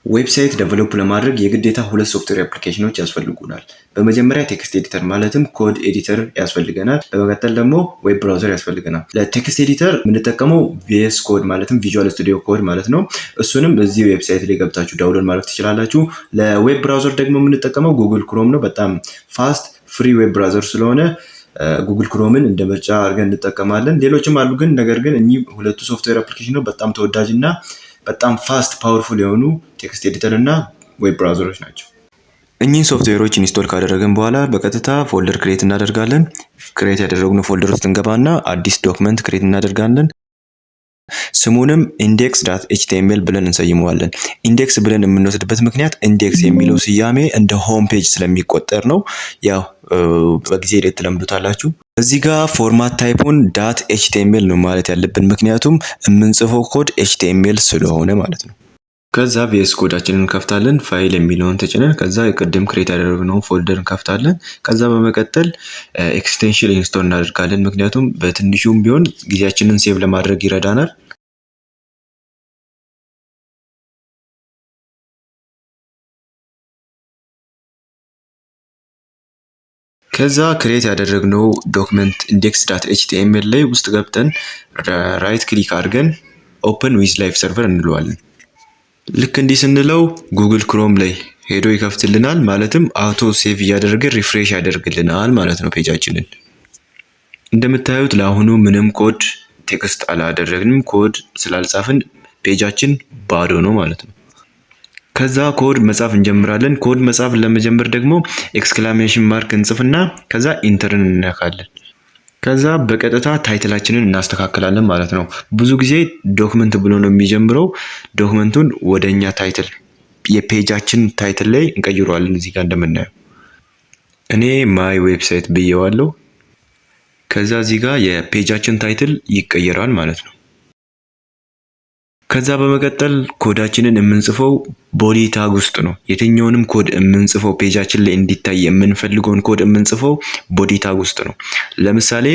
ዌብሳይት ዴቨሎፕ ለማድረግ የግዴታ ሁለት ሶፍትዌር አፕሊኬሽኖች ያስፈልጉናል። በመጀመሪያ ቴክስት ኤዲተር ማለትም ኮድ ኤዲተር ያስፈልገናል። በመቀጠል ደግሞ ዌብ ብራውዘር ያስፈልገናል። ለቴክስት ኤዲተር የምንጠቀመው ቪኤስ ኮድ ማለትም ቪዥዋል ስቱዲዮ ኮድ ማለት ነው። እሱንም እዚህ ዌብሳይት ላይ ገብታችሁ ዳውንሎድ ማድረግ ትችላላችሁ። ለዌብ ብራውዘር ደግሞ የምንጠቀመው ጉግል ክሮም ነው። በጣም ፋስት ፍሪ ዌብ ብራውዘር ስለሆነ ጉግል ክሮምን እንደ ምርጫ አድርገን እንጠቀማለን። ሌሎችም አሉ ግን ነገር ግን እኚህ ሁለቱ ሶፍትዌር አፕሊኬሽኖች በጣም ተወዳጅ እና በጣም ፋስት ፓወርፉል የሆኑ ቴክስት ኤዲተር እና ዌብ ብራውዘሮች ናቸው። እኚህን ሶፍትዌሮች ኢንስቶል ካደረግን በኋላ በቀጥታ ፎልደር ክሬት እናደርጋለን። ክሬት ያደረግነው ፎልደር ውስጥ እንገባና አዲስ ዶክመንት ክሬት እናደርጋለን። ስሙንም index.html ብለን እንሰይመዋለን። ኢንዴክስ ብለን የምንወስድበት ምክንያት ኢንዴክስ የሚለው ስያሜ እንደ ሆም ፔጅ ስለሚቆጠር ነው። ያው በጊዜ ሂደት ትለምዱታላችሁ። እዚህ ጋር ፎርማት ታይፑን .html ነው ማለት ያለብን ምክንያቱም የምንጽፈው ኮድ HTML ስለሆነ ማለት ነው። ከዛ ቪኤስ ኮዳችንን እንከፍታለን። ፋይል የሚለውን ተጭነን ከዛ የቅድም ክሬት ያደረግነውን ፎልደር እንከፍታለን። ከዛ በመቀጠል ኤክስቴንሽን ኢንስቶል እናደርጋለን ምክንያቱም በትንሹም ቢሆን ጊዜያችንን ሴቭ ለማድረግ ይረዳናል። ከዛ ክሬት ያደረግነው ዶክመንት index.html ላይ ውስጥ ገብተን ራይት ክሊክ አድርገን ኦፕን ዊዝ ላይቭ ሰርቨር እንለዋለን። ልክ እንዲህ ስንለው ጉግል ክሮም ላይ ሄዶ ይከፍትልናል። ማለትም አውቶ ሴቭ እያደረገ ሪፍሬሽ ያደርግልናል ማለት ነው ፔጃችንን። እንደምታዩት ለአሁኑ ምንም ኮድ ቴክስት አላደረግንም። ኮድ ስላልጻፍን ፔጃችን ባዶ ነው ማለት ነው። ከዛ ኮድ መጻፍ እንጀምራለን። ኮድ መጻፍ ለመጀመር ደግሞ ኤክስክላሜሽን ማርክ እንጽፍና ከዛ ኢንተርን እንነካለን። ከዛ በቀጥታ ታይትላችንን እናስተካክላለን ማለት ነው። ብዙ ጊዜ ዶክመንት ብሎ ነው የሚጀምረው። ዶክመንቱን ወደኛ ታይትል የፔጃችን ታይትል ላይ እንቀይረዋለን። እዚህ ጋር እንደምናየው እኔ ማይ ዌብሳይት ብየዋለሁ። ከዛ እዚህ ጋር የፔጃችን ታይትል ይቀየራል ማለት ነው። ከዛ በመቀጠል ኮዳችንን የምንጽፈው ቦዲ ታግ ውስጥ ነው። የትኛውንም ኮድ የምንጽፈው ፔጃችን ላይ እንዲታይ የምንፈልገውን ኮድ የምንጽፈው ቦዲ ታግ ውስጥ ነው። ለምሳሌ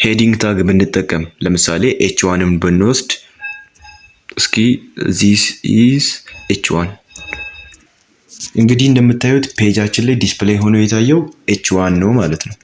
ሄዲንግ ታግ ብንጠቀም ለምሳሌ h1ን ብንወስድ እስኪ this is h1 እንግዲህ እንደምታዩት ፔጃችን ላይ ዲስፕሌይ ሆኖ የታየው h1 ነው ማለት ነው።